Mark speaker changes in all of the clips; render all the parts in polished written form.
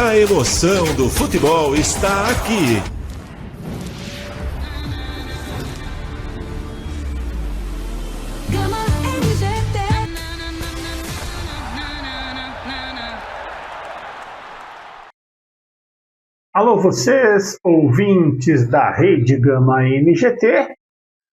Speaker 1: A emoção do futebol está aqui.
Speaker 2: Alô, vocês, ouvintes da Rede Gama MGT.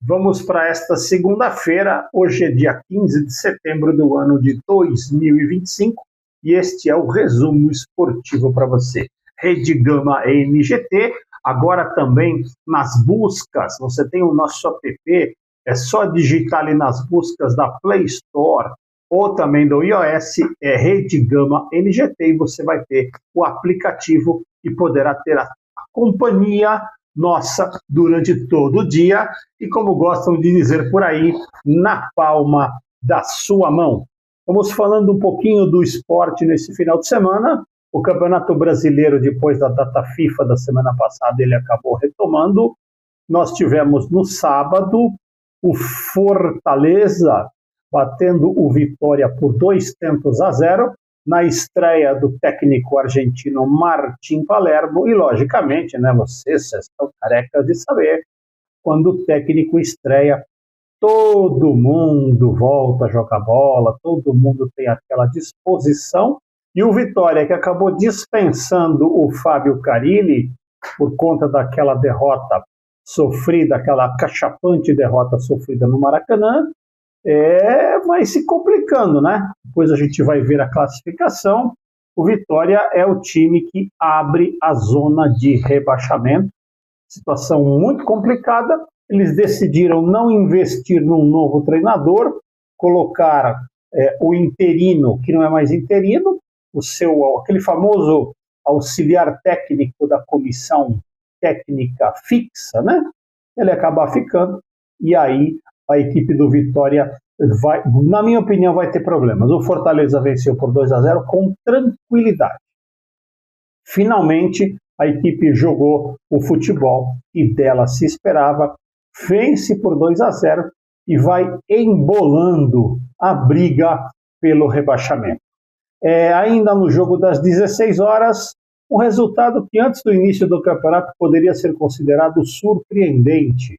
Speaker 2: Vamos para esta segunda-feira. Hoje é dia 15 de setembro do ano de 2025 e este é o resumo esportivo para você. Rede Gama MGT, agora também nas buscas. Você tem o nosso app, é só digitar ali nas buscas da Play Store ou também do iOS, é Rede Gama MGT, e você vai ter o aplicativo e poderá ter a companhia nossa durante todo o dia e, como gostam de dizer por aí, na palma da sua mão. Vamos falando um pouquinho do esporte nesse final de semana. O Campeonato Brasileiro, depois da data FIFA da semana passada, ele acabou retomando. Nós tivemos no sábado o Fortaleza batendo o Vitória por 2-0 na estreia do técnico argentino Martín Palermo. E, logicamente, né, vocês estão carecas de saber, quando o técnico estreia, todo mundo volta a jogar bola, todo mundo tem aquela disposição. E o Vitória, que acabou dispensando o Fábio Carille por conta daquela derrota sofrida, aquela cachapante derrota sofrida no Maracanã, vai se complicando, né? Depois a gente vai ver a classificação. O Vitória é o time que abre a zona de rebaixamento. Situação muito complicada. Eles decidiram não investir num novo treinador, colocar o interino, que não é mais interino, aquele famoso auxiliar técnico da comissão técnica fixa, né? Ele acaba ficando, e aí a equipe do Vitória vai, na minha opinião, vai ter problemas. O Fortaleza venceu por 2-0 com tranquilidade. Finalmente, a equipe jogou o futebol que dela se esperava, vence por 2-0 e vai embolando a briga pelo rebaixamento. Ainda no jogo das 16 horas, um resultado que antes do início do campeonato poderia ser considerado surpreendente,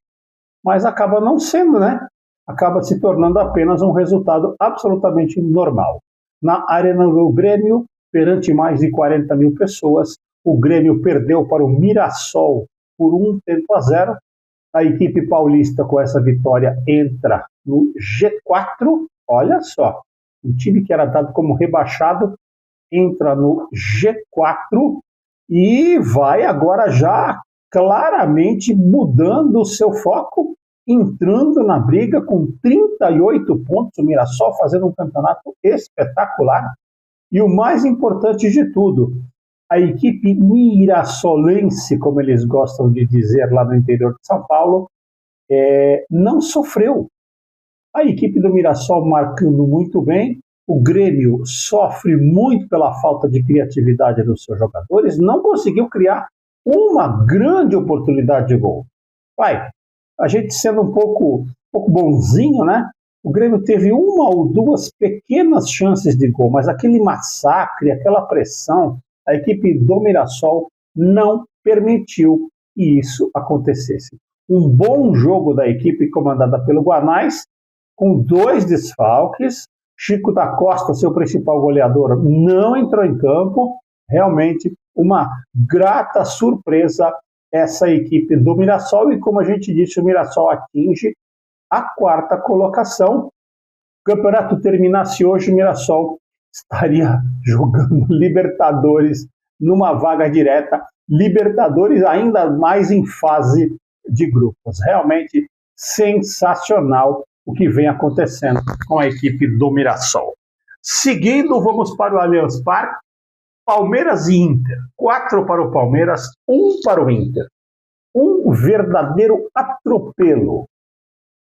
Speaker 2: mas acaba não sendo, né? Acaba se tornando apenas um resultado absolutamente normal. Na Arena do Grêmio, perante mais de 40 mil pessoas, o Grêmio perdeu para o Mirassol por 1-0. A equipe paulista, com essa vitória, entra no G4. Olha só, um time que era dado como rebaixado entra no G4 e vai agora já claramente mudando o seu foco, entrando na briga com 38 pontos, o Mirassol fazendo um campeonato espetacular. E o mais importante de tudo, a equipe mirassolense, como eles gostam de dizer lá no interior de São Paulo, não sofreu. A equipe do Mirassol marcando muito bem, o Grêmio sofre muito pela falta de criatividade dos seus jogadores, não conseguiu criar uma grande oportunidade de gol. A gente sendo um pouco bonzinho, né? O Grêmio teve uma ou duas pequenas chances de gol, mas aquele massacre, aquela pressão, a equipe do Mirassol não permitiu que isso acontecesse. Um bom jogo da equipe comandada pelo Guanais, com 2 desfalques. Chico da Costa, seu principal goleador, não entrou em campo. Realmente uma grata surpresa essa equipe do Mirassol, e como a gente disse, o Mirassol atinge a 4ª colocação. O campeonato terminasse hoje, o Mirassol estaria jogando Libertadores numa vaga direta, Libertadores ainda mais em fase de grupos. Realmente sensacional o que vem acontecendo com a equipe do Mirassol. Seguindo, vamos para o Allianz Parque. Palmeiras e Inter. 4 para o Palmeiras, 1 para o Inter. Um verdadeiro atropelo.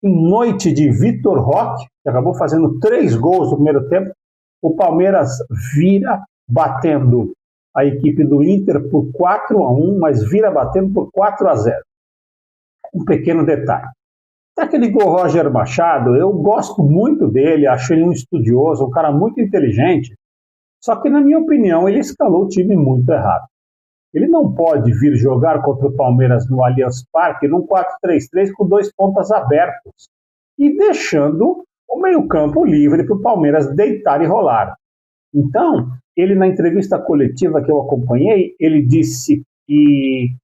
Speaker 2: Em noite de Vitor Roque, que acabou fazendo 3 gols no primeiro tempo, o Palmeiras vira batendo a equipe do Inter por 4-1, mas vira batendo por 4-0. Um pequeno detalhe. Aquele gol Roger Machado, eu gosto muito dele, acho ele um estudioso, um cara muito inteligente. Só que, na minha opinião, ele escalou o time muito errado. Ele não pode vir jogar contra o Palmeiras no Allianz Parque num 4-3-3 com 2 pontas abertos e deixando o meio-campo livre para o Palmeiras deitar e rolar. Então, ele na entrevista coletiva que eu acompanhei, ele disse que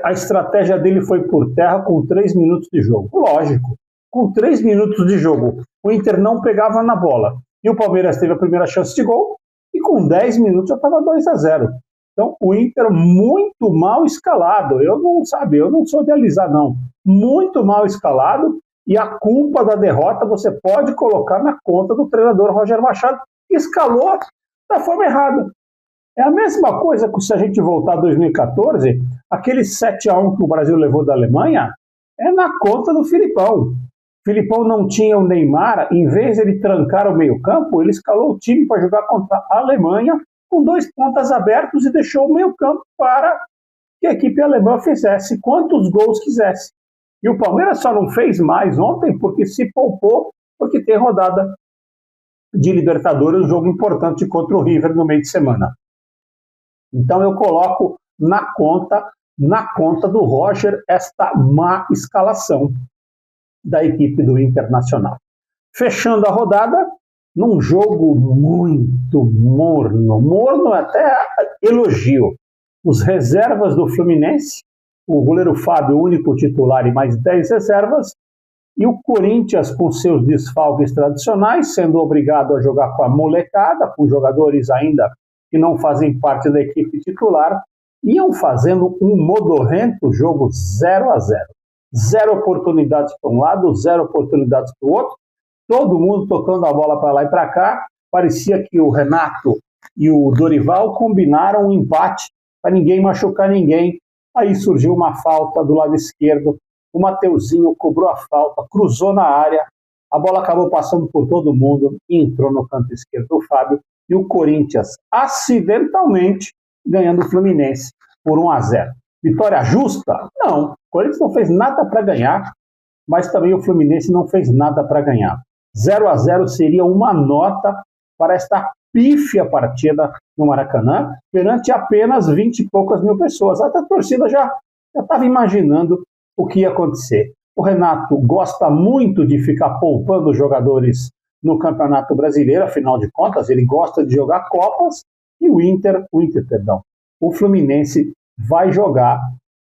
Speaker 2: a estratégia dele foi por terra com 3 minutos de jogo. Lógico, com 3 minutos de jogo, o Inter não pegava na bola. E o Palmeiras teve a primeira chance de gol e com 10 minutos já estava 2-0. Então, o Inter muito mal escalado. Eu não sou de alisar, não. Muito mal escalado, e a culpa da derrota você pode colocar na conta do treinador Roger Machado, que escalou da forma errada. É a mesma coisa que se a gente voltar a 2014, aquele 7-1 que o Brasil levou da Alemanha, é na conta do Filipão. O Filipão não tinha o Neymar, em vez de ele trancar o meio-campo, ele escalou o time para jogar contra a Alemanha com 2 pontas abertos e deixou o meio-campo para que a equipe alemã fizesse quantos gols quisesse. E o Palmeiras só não fez mais ontem porque se poupou, porque tem rodada de Libertadores, um jogo importante contra o River no meio de semana. Então eu coloco na conta do Roger esta má escalação da equipe do Internacional. Fechando a rodada, num jogo muito morno até elogio. Os reservas do Fluminense, o goleiro Fábio, único titular e mais 10 reservas, e o Corinthians com seus desfalques tradicionais, sendo obrigado a jogar com a molecada, com jogadores ainda que não fazem parte da equipe titular, iam fazendo um modorrento jogo 0-0. 0 oportunidades para um lado, 0 oportunidades para o outro, todo mundo tocando a bola para lá e para cá. Parecia que o Renato e o Dorival combinaram um empate para ninguém machucar ninguém. Aí surgiu uma falta do lado esquerdo, o Mateuzinho cobrou a falta, cruzou na área, a bola acabou passando por todo mundo e entrou no canto esquerdo do Fábio, e o Corinthians, acidentalmente, ganhando o Fluminense por 1-0. Vitória justa? Não. O Corinthians não fez nada para ganhar, mas também o Fluminense não fez nada para ganhar. 0-0 seria uma nota para esta pífia partida no Maracanã, perante apenas 20 e poucas mil pessoas. Até a torcida já estava imaginando o que ia acontecer. O Renato gosta muito de ficar poupando jogadores no Campeonato Brasileiro, afinal de contas, ele gosta de jogar Copas, e o Fluminense vai jogar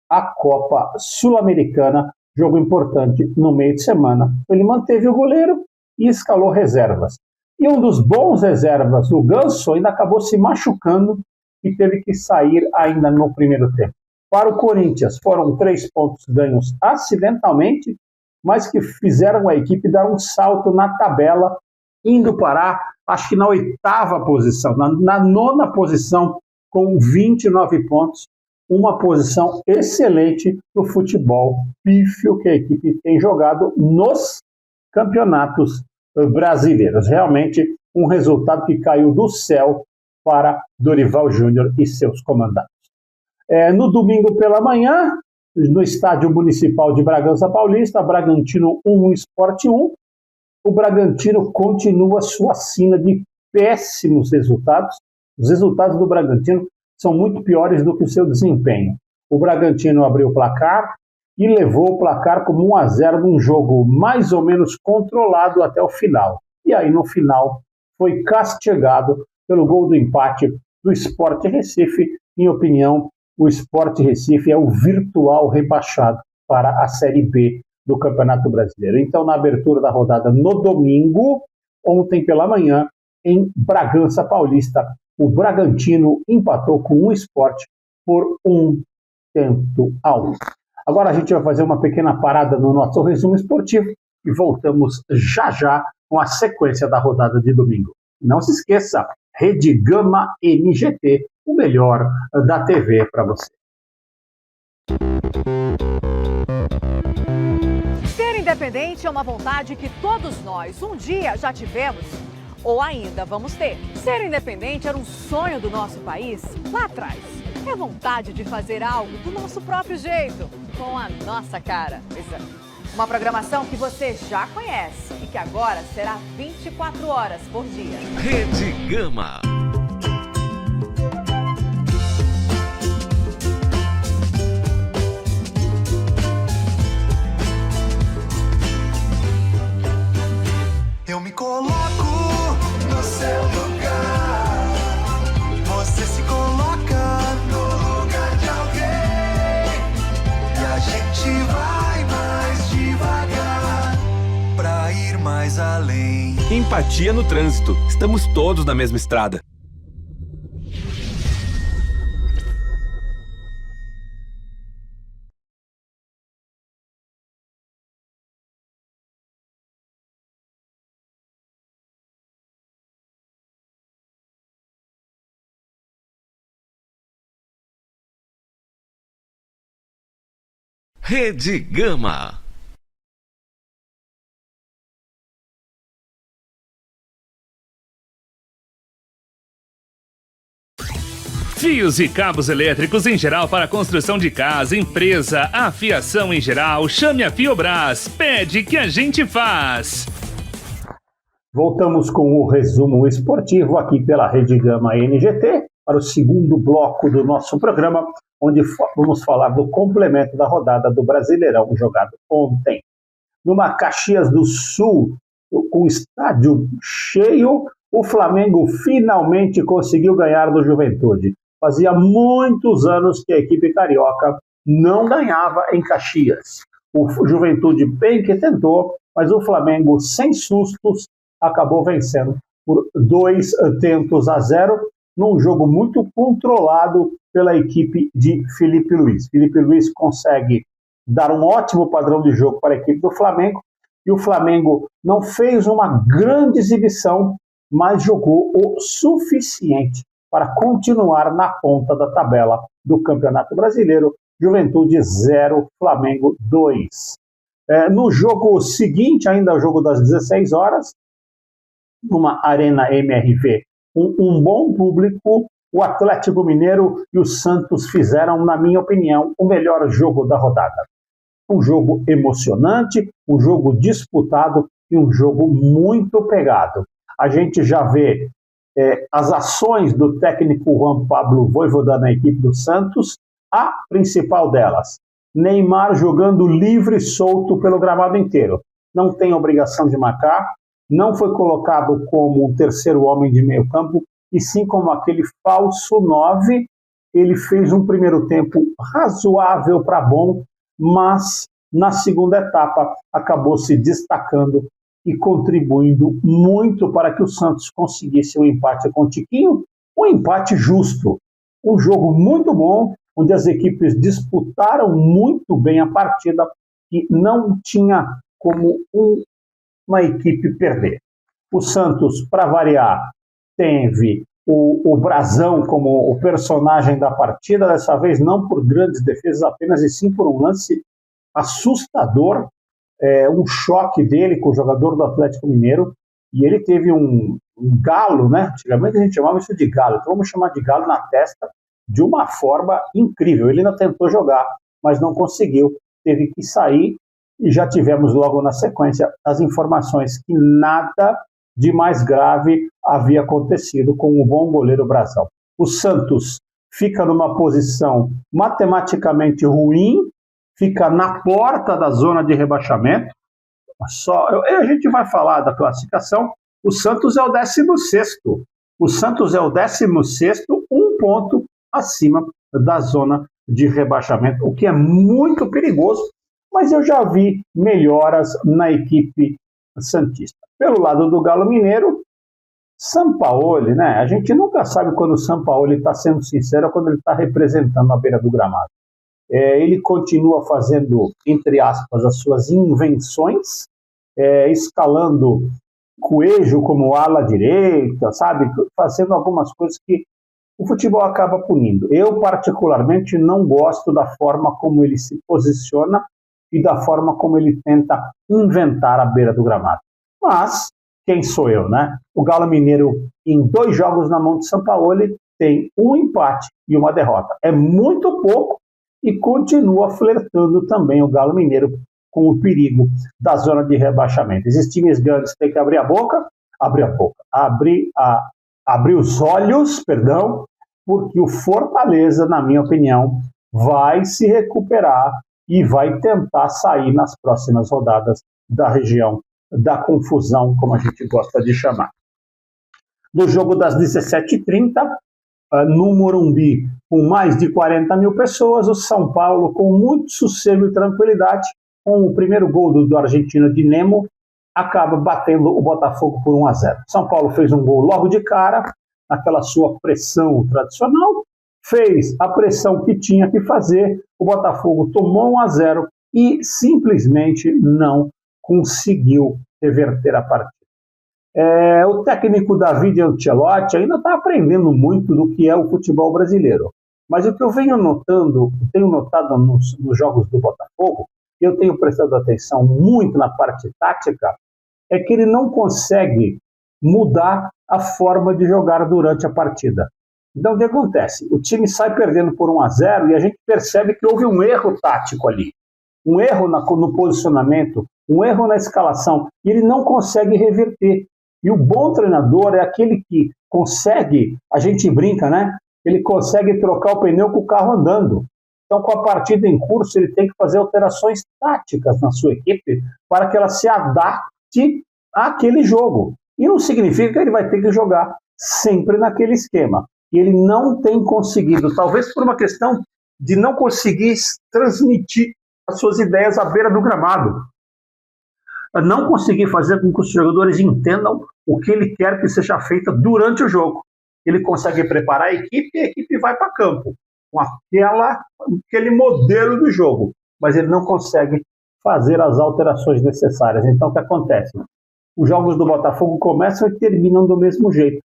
Speaker 2: a Copa Sul-Americana, jogo importante no meio de semana. Ele manteve o goleiro e escalou reservas. E um dos bons reservas, o Ganso, ainda acabou se machucando e teve que sair ainda no primeiro tempo. Para o Corinthians, foram 3 pontos ganhos acidentalmente, mas que fizeram a equipe dar um salto na tabela, indo parar, acho que na 8ª posição, na 9ª posição, com 29 pontos, uma posição excelente no futebol pífio que a equipe tem jogado nos campeonatos brasileiros. Realmente um resultado que caiu do céu para Dorival Júnior e seus comandados. No domingo pela manhã, no Estádio Municipal de Bragança Paulista, Bragantino 1, Sport 1, o Bragantino continua sua sina de péssimos resultados. Os resultados do Bragantino são muito piores do que o seu desempenho. O Bragantino abriu o placar e levou o placar como 1-0 num jogo mais ou menos controlado até o final. E aí, no final, foi castigado pelo gol do empate do Sport Recife. Em opinião, o Sport Recife é o virtual rebaixado para a Série B do Campeonato Brasileiro. Então, na abertura da rodada no domingo, ontem pela manhã, em Bragança Paulista, o Bragantino empatou com o Sport por 1-1. Agora a gente vai fazer uma pequena parada no nosso resumo esportivo e voltamos já com a sequência da rodada de domingo. Não se esqueça, Rede Gama NGT, o melhor da TV para você.
Speaker 3: Ser independente é uma vontade que todos nós um dia já tivemos ou ainda vamos ter. Ser independente era um sonho do nosso país lá atrás. É vontade de fazer algo do nosso próprio jeito, com a nossa cara. Uma programação que você já conhece e que agora será 24 horas por dia.
Speaker 4: Rede Gama.
Speaker 5: Eu me coloco no seu lugar. Você se coloca no lugar de alguém. E a gente vai mais devagar pra ir mais além.
Speaker 6: Empatia no trânsito. Estamos todos na mesma estrada.
Speaker 4: Rede Gama. Fios e cabos elétricos em geral para construção de casa, empresa, afiação em geral, chame a Fiobras, pede que a gente faz.
Speaker 2: Voltamos com o resumo esportivo aqui pela Rede Gama NGT para o segundo bloco do nosso programa, onde vamos falar do complemento da rodada do Brasileirão jogado ontem. Numa Caxias do Sul, com o estádio cheio, o Flamengo finalmente conseguiu ganhar do Juventude. Fazia muitos anos que a equipe carioca não ganhava em Caxias. O Juventude bem que tentou, mas o Flamengo, sem sustos, acabou vencendo por 2-0, num jogo muito controlado pela equipe de Felipe Luiz. Felipe Luiz consegue dar um ótimo padrão de jogo para a equipe do Flamengo, e o Flamengo não fez uma grande exibição, mas jogou o suficiente para continuar na ponta da tabela do Campeonato Brasileiro. Juventude 0, Flamengo 2. No jogo seguinte, ainda o jogo das 16 horas, numa Arena MRV, um bom público, o Atlético Mineiro e o Santos fizeram, na minha opinião, o melhor jogo da rodada. Um jogo emocionante, um jogo disputado e um jogo muito pegado. A gente já vê as ações do técnico Juan Pablo Vojvoda na equipe do Santos, a principal delas, Neymar jogando livre e solto pelo gramado inteiro. Não tem obrigação de marcar, não foi colocado como um terceiro homem de meio campo, e sim como aquele falso 9. Ele fez um primeiro tempo razoável para bom, mas na segunda etapa acabou se destacando e contribuindo muito para que o Santos conseguisse um empate com o Tiquinho, um empate justo. Um jogo muito bom, onde as equipes disputaram muito bem a partida e não tinha como uma equipe perder. O Santos, para variar, teve o Brazão como o personagem da partida, dessa vez não por grandes defesas apenas, e sim por um lance assustador, um choque dele com o jogador do Atlético Mineiro, e ele teve um galo, né? Antigamente a gente chamava isso de galo, então vamos chamar de galo na testa, de uma forma incrível. Ele ainda tentou jogar, mas não conseguiu, teve que sair, e já tivemos logo na sequência as informações que nada de mais grave havia acontecido com o bom goleiro Brazão. O Santos fica numa posição matematicamente ruim, fica na porta da zona de rebaixamento. A gente vai falar da classificação. O Santos é o 16º. O Santos é o 16º, um ponto acima da zona de rebaixamento, o que é muito perigoso, mas eu já vi melhoras na equipe santista. Pelo lado do Galo Mineiro, Sampaoli, né? A gente nunca sabe quando o Sampaoli está sendo sincero ou quando ele está representando a beira do gramado. Ele continua fazendo, entre aspas, as suas invenções, escalando Coelho como ala direita, sabe? Fazendo algumas coisas que o futebol acaba punindo. Eu, particularmente, não gosto da forma como ele se posiciona e da forma como ele tenta inventar a beira do gramado. Mas, quem sou eu, né? O Galo Mineiro, em 2 jogos na mão de Sampaoli, tem um empate e uma derrota. É muito pouco, e continua flertando também o Galo Mineiro com o perigo da zona de rebaixamento. Esses times grandes têm que abrir os olhos, porque o Fortaleza, na minha opinião, vai se recuperar e vai tentar sair nas próximas rodadas da região da confusão, como a gente gosta de chamar. No jogo das 17h30, no Morumbi, com mais de 40 mil pessoas, o São Paulo, com muito sossego e tranquilidade, com o primeiro gol do argentino de Nemo, acaba batendo o Botafogo por 1-0. São Paulo fez um gol logo de cara, naquela sua pressão tradicional, fez a pressão que tinha que fazer, o Botafogo tomou 1-0 e simplesmente não conseguiu reverter a partida. O técnico David Ancelotti ainda está aprendendo muito do que é o futebol brasileiro, mas o que eu tenho notado nos jogos do Botafogo, e eu tenho prestado atenção muito na parte tática, é que ele não consegue mudar a forma de jogar durante a partida. Então, o que acontece? O time sai perdendo por 1-0 e a gente percebe que houve um erro tático ali, um erro no posicionamento, um erro na escalação, e ele não consegue reverter. E o bom treinador é aquele que consegue, a gente brinca, né? Ele consegue trocar o pneu com o carro andando. Então, com a partida em curso, ele tem que fazer alterações táticas na sua equipe para que ela se adapte àquele jogo. E não significa que ele vai ter que jogar sempre naquele esquema. E ele não tem conseguido, talvez por uma questão de não conseguir transmitir as suas ideias à beira do gramado. Não conseguir fazer com que os jogadores entendam o que ele quer que seja feito durante o jogo. Ele consegue preparar a equipe e a equipe vai para campo com aquele modelo do jogo, mas ele não consegue fazer as alterações necessárias. Então, o que acontece? Os jogos do Botafogo começam e terminam do mesmo jeito.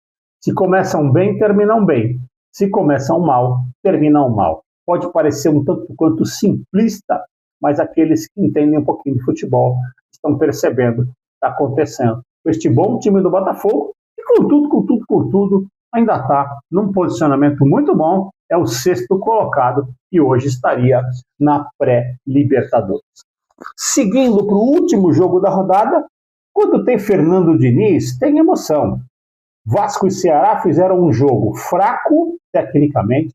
Speaker 2: Se começam bem, terminam bem. Se começam mal, terminam mal. Pode parecer um tanto quanto simplista, mas aqueles que entendem um pouquinho de futebol estão percebendo o que está acontecendo. Este bom time do Botafogo, e com tudo, ainda está num posicionamento muito bom, é o 6º colocado e hoje estaria na pré-Libertadores. Seguindo para o último jogo da rodada, quando tem Fernando Diniz, tem emoção. Vasco e Ceará fizeram um jogo fraco, tecnicamente,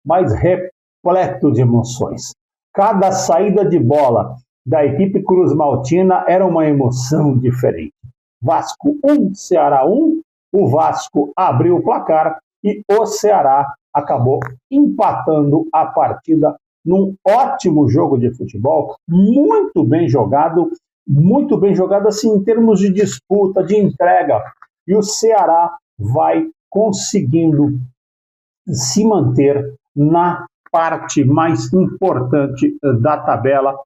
Speaker 2: mas repleto de emoções. Cada saída de bola da equipe cruzmaltina era uma emoção diferente. Vasco 1, Ceará 1, o Vasco abriu o placar e o Ceará acabou empatando a partida num ótimo jogo de futebol, muito bem jogado assim em termos de disputa, de entrega, e o Ceará vai conseguindo se manter na parte mais importante da tabela.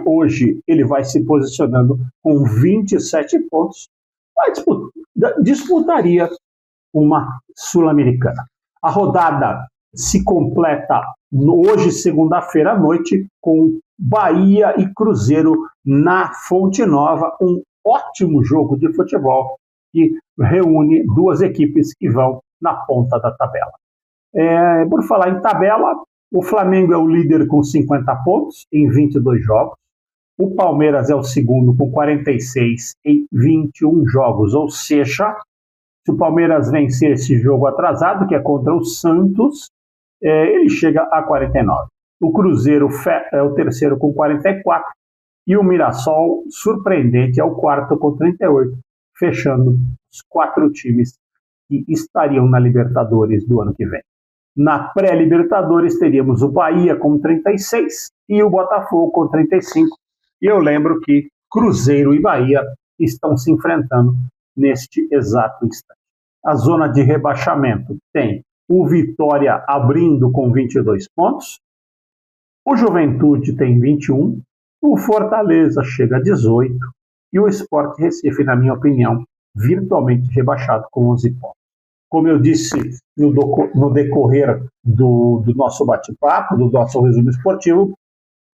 Speaker 2: Hoje ele vai se posicionando com 27 pontos, disputaria uma Sul-Americana. A rodada se completa hoje, segunda-feira à noite, com Bahia e Cruzeiro na Fonte Nova, um ótimo jogo de futebol que reúne duas equipes que vão na ponta da tabela. Por falar em tabela, o Flamengo é o líder com 50 pontos em 22 jogos. O Palmeiras é o segundo com 46 em 21 jogos. Ou seja, se o Palmeiras vencer esse jogo atrasado, que é contra o Santos, ele chega a 49. O Cruzeiro é o terceiro com 44. E o Mirassol, surpreendente, é o quarto com 38, fechando os 4 times que estariam na Libertadores do ano que vem. Na pré-Libertadores teríamos o Bahia com 36 e o Botafogo com 35. E eu lembro que Cruzeiro e Bahia estão se enfrentando neste exato instante. A zona de rebaixamento tem o Vitória abrindo com 22 pontos, o Juventude tem 21, o Fortaleza chega a 18 e o Sport Recife, na minha opinião, virtualmente rebaixado com 11 pontos. Como eu disse no decorrer do nosso bate-papo, do nosso resumo esportivo,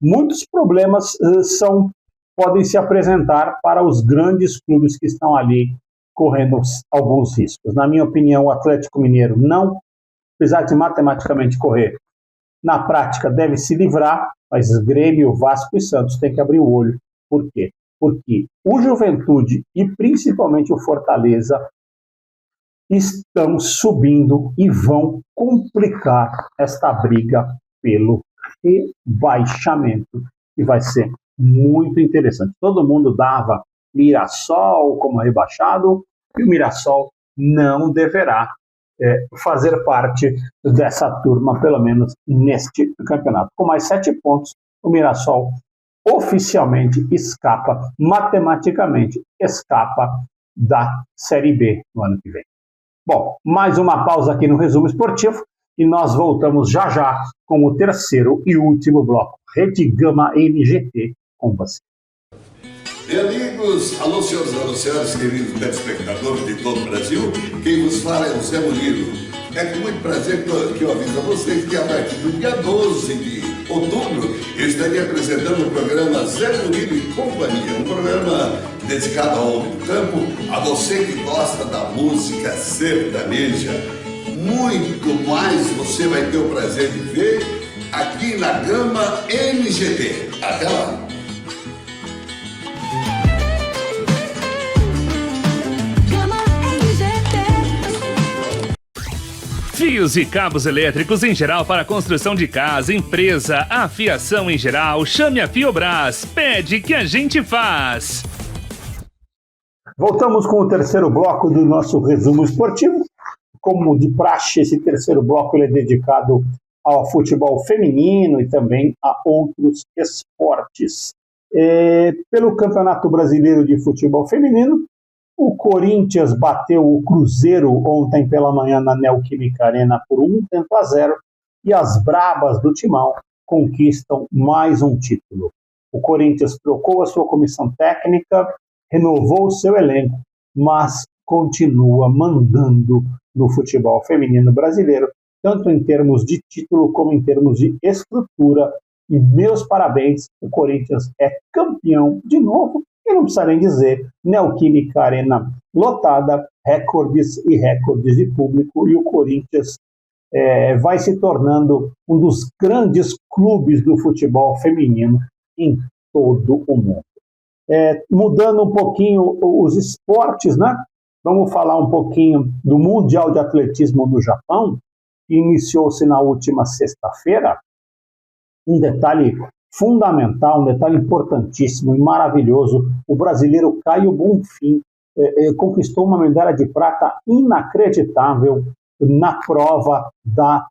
Speaker 2: muitos problemas podem se apresentar para os grandes clubes que estão ali correndo alguns riscos. Na minha opinião, o Atlético Mineiro não, apesar de matematicamente correr, na prática deve se livrar Mas Grêmio, Vasco e Santos têm que abrir o olho. Por quê? Porque o Juventude e principalmente o Fortaleza estão subindo e vão complicar esta briga pelo rebaixamento, que vai ser muito interessante. Todo mundo dava Mirassol como rebaixado, e o Mirassol não deverá fazer parte dessa turma, pelo menos neste campeonato. Com mais 7 pontos, o Mirassol oficialmente escapa, matematicamente escapa da Série B no ano que vem. Bom, mais uma pausa aqui no Resumo Esportivo e nós voltamos já já com o terceiro e último bloco. Rede Gama MGT com você.
Speaker 7: E amigos, alô senhoras, queridos telespectadores de todo o Brasil, quem vos fala é o Zé Murilo. É com muito prazer que eu aviso a vocês que a partir do dia 12 de outubro eu estarei apresentando o programa Zé Murilo e Companhia, um programa dedicado ao homem do campo, a você que gosta da música sertaneja. Muito mais você vai ter o prazer de ver aqui na Gama MGT. Até lá!
Speaker 4: Fios e cabos elétricos em geral para construção de casa, empresa, afiação em geral, chame a Fiobras, pede que a gente faz.
Speaker 2: Voltamos com o terceiro bloco do nosso resumo esportivo. Como de praxe, esse terceiro bloco ele é dedicado ao futebol feminino e também a outros esportes. Pelo Campeonato Brasileiro de Futebol Feminino, o Corinthians bateu o Cruzeiro ontem pela manhã na Neoquímica Arena por 1-0 e as Brabas do Timão conquistam mais um título. O Corinthians trocou a sua comissão técnica, renovou o seu elenco, mas continua mandando no futebol feminino brasileiro, tanto em termos de título como em termos de estrutura. E meus parabéns, o Corinthians é campeão de novo. E não precisa nem dizer, Neoquímica Arena lotada, recordes e recordes de público, e o Corinthians vai se tornando um dos grandes clubes do futebol feminino em todo o mundo. Mudando um pouquinho os esportes, né? Vamos falar um pouquinho do Mundial de Atletismo no Japão, que iniciou-se na última sexta-feira. Um detalhe fundamental, um detalhe importantíssimo e maravilhoso, o brasileiro Caio Bonfim conquistou uma medalha de prata inacreditável na prova da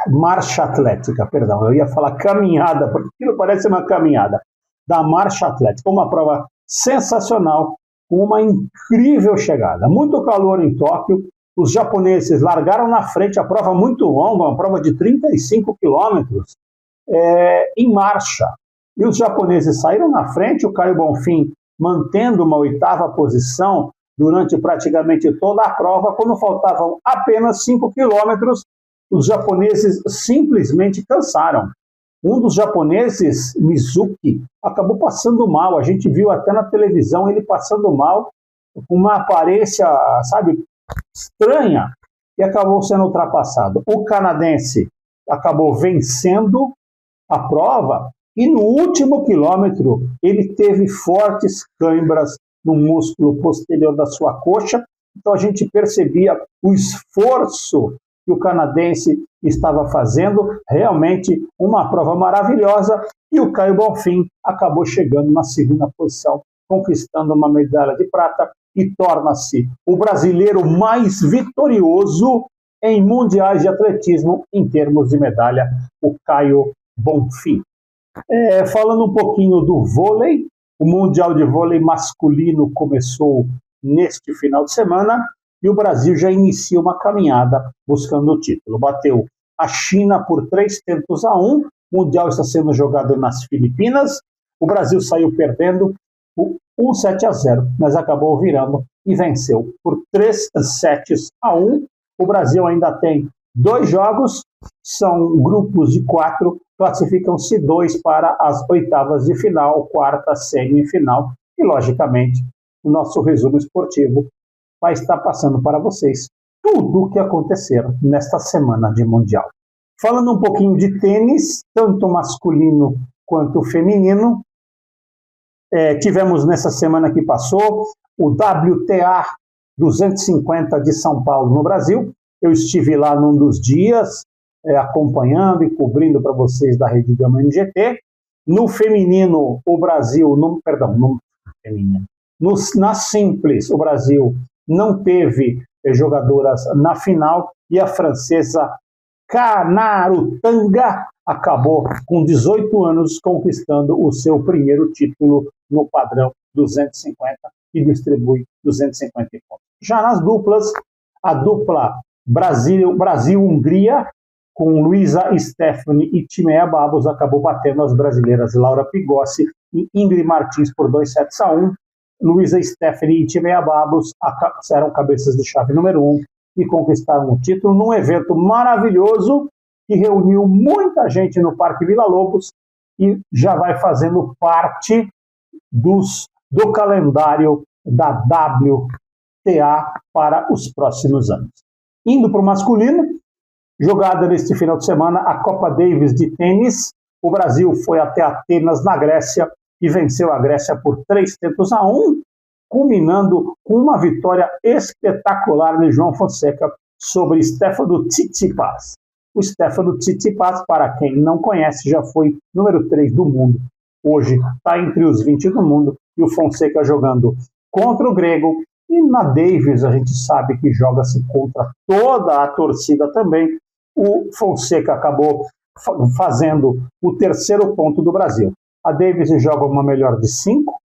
Speaker 2: marcha atlética, perdão, eu ia falar caminhada, porque aquilo parece uma caminhada, da marcha atlética, uma prova sensacional, com uma incrível chegada, muito calor em Tóquio. Os japoneses largaram na frente a prova muito longa, uma prova de 35 quilômetros, em marcha. E os japoneses saíram na frente, o Caio Bonfim mantendo uma 8ª posição durante praticamente toda a prova. Quando faltavam apenas 5 quilômetros, os japoneses simplesmente cansaram. Um dos japoneses, Mizuki, acabou passando mal. A gente viu até na televisão ele passando mal, com uma aparência, sabe, estranha, e acabou sendo ultrapassado. O canadense acabou vencendo a prova e no último quilômetro ele teve fortes câimbras no músculo posterior da sua coxa, então a gente percebia o esforço que o canadense estava fazendo, realmente uma prova maravilhosa, e o Caio Bonfim acabou chegando na 2ª posição, conquistando uma medalha de prata, e torna-se o brasileiro mais vitorioso em mundiais de atletismo em termos de medalha, o Caio Bonfim. Falando um pouquinho do vôlei, o Mundial de Vôlei masculino começou neste final de semana e o Brasil já inicia uma caminhada buscando o título. Bateu a China por 3-1. O Mundial está sendo jogado nas Filipinas. O Brasil saiu perdendo por 7-0, mas acabou virando e venceu por 3-1. O Brasil ainda tem 2 jogos, são grupos de 4, classificam-se 2 para as 8ª de final, 4ª semifinal, e logicamente o nosso resumo esportivo vai estar passando para vocês tudo o que acontecer nesta semana de Mundial. Falando um pouquinho de tênis, tanto masculino quanto feminino, tivemos nessa semana que passou o WTA 250 de São Paulo no Brasil. Eu estive lá num dos dias, acompanhando e cobrindo para vocês da Rede Gama NGT. No feminino, o Brasil, na simples, o Brasil não teve jogadoras na final e a francesa Kanarutanga acabou com 18 anos conquistando o seu primeiro título no padrão 250 e distribui 250 pontos. Já nas duplas, a dupla Brasil-Hungria, com Luísa Stephanie e Timea Babos, acabou batendo as brasileiras Laura Pigossi e Ingrid Martins por 2-1. Luísa Stephanie e Timea Babos eram cabeças de chave número 1 e conquistaram o título num evento maravilhoso que reuniu muita gente no Parque Vila Lobos e já vai fazendo parte do calendário da WTA para os próximos anos. Indo para o masculino, jogada neste final de semana a Copa Davis de tênis. O Brasil foi até Atenas, na Grécia, e venceu a Grécia por 3-1, culminando com uma vitória espetacular de João Fonseca sobre Stefano Tsitsipas. O Stefano Tsitsipas, para quem não conhece, já foi número 3 do mundo. Hoje está entre os 20 do mundo, e o Fonseca jogando contra o grego. E na Davis a gente sabe que joga-se contra toda a torcida também. O Fonseca acabou fazendo o terceiro ponto do Brasil. A Davis joga uma melhor de 5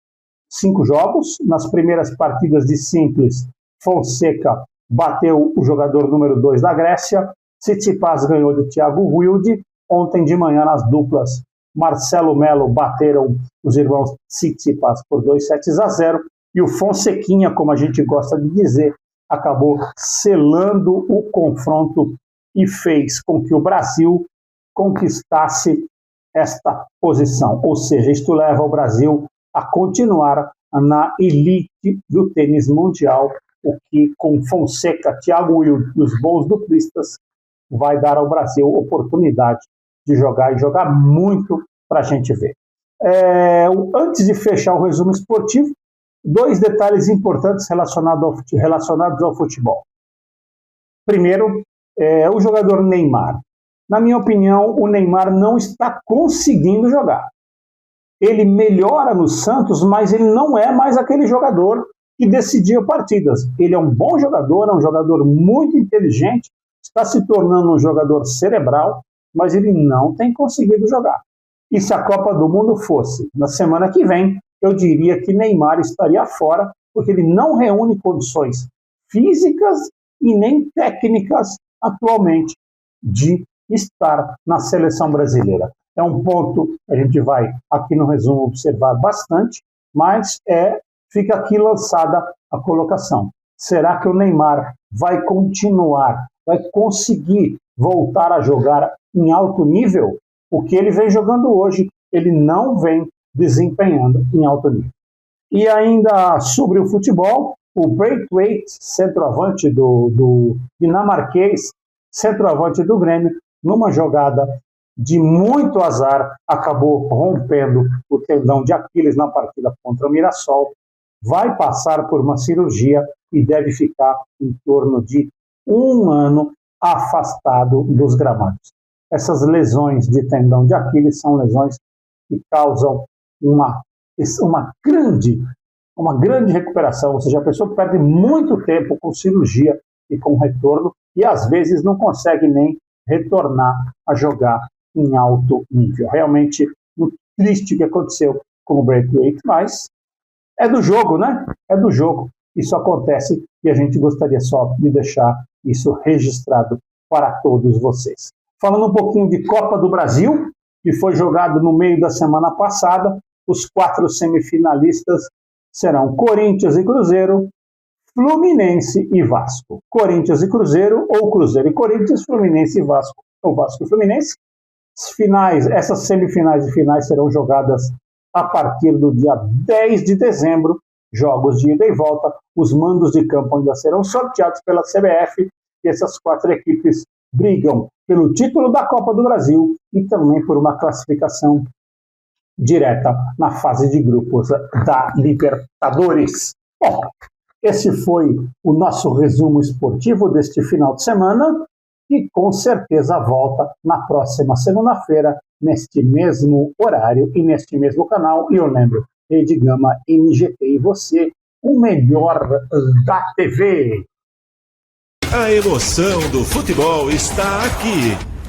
Speaker 2: jogos. Nas primeiras partidas de simples, Fonseca bateu o jogador número 2 da Grécia. Tsitsipas ganhou de Thiago Wilde. Ontem de manhã, nas duplas, Marcelo Melo bateram os irmãos Tsitsipas por 2-0. E o Fonsequinha, como a gente gosta de dizer, acabou selando o confronto e fez com que o Brasil conquistasse esta posição. Ou seja, isto leva o Brasil a continuar na elite do tênis mundial, o que com Fonseca, Thiago Wilde e os bons duplistas vai dar ao Brasil oportunidade de jogar e jogar muito para a gente ver. Antes de fechar o resumo esportivo, 2 detalhes importantes relacionados ao futebol. Primeiro, o jogador Neymar. Na minha opinião, o Neymar não está conseguindo jogar. Ele melhora no Santos, mas ele não é mais aquele jogador que decidia partidas. Ele é um bom jogador, é um jogador muito inteligente, está se tornando um jogador cerebral, mas ele não tem conseguido jogar. E se a Copa do Mundo fosse na semana que vem, eu diria que Neymar estaria fora, porque ele não reúne condições físicas e nem técnicas atualmente de estar na seleção brasileira. É um ponto que a gente vai aqui no resumo observar bastante, mas fica aqui lançada a colocação. Será que o Neymar vai continuar, vai conseguir voltar a jogar em alto nível? O que ele vem jogando hoje, ele não vem desempenhando em alto nível. E ainda sobre o futebol, o Braithwaite, centroavante do dinamarquês, centroavante do Grêmio, numa jogada de muito azar, acabou rompendo o tendão de Aquiles na partida contra o Mirassol, vai passar por uma cirurgia e deve ficar em torno de 1 ano afastado dos gramados. Essas lesões de tendão de Aquiles são lesões que causam uma grande recuperação, ou seja, a pessoa perde muito tempo com cirurgia e com retorno e às vezes não consegue nem retornar a jogar em alto nível. Realmente muito triste o que aconteceu com o Braithwaite, mas é do jogo, né? É do jogo. Isso acontece e a gente gostaria só de deixar isso registrado para todos vocês. Falando um pouquinho de Copa do Brasil, que foi jogado no meio da semana passada, os 4 semifinalistas serão Corinthians e Cruzeiro, Fluminense e Vasco. Corinthians e Cruzeiro, ou Cruzeiro e Corinthians, Fluminense e Vasco, ou Vasco e Fluminense. Essas semifinais e finais serão jogadas a partir do dia 10 de dezembro, jogos de ida e volta. Os mandos de campo ainda serão sorteados pela CBF e essas 4 equipes brigam pelo título da Copa do Brasil e também por uma classificação direta na fase de grupos da Libertadores. Bom, esse foi o nosso resumo esportivo deste final de semana e com certeza volta na próxima segunda-feira, neste mesmo horário e neste mesmo canal. E eu lembro, Rede Gama NGT e você, o melhor da TV.
Speaker 1: A emoção do futebol está aqui.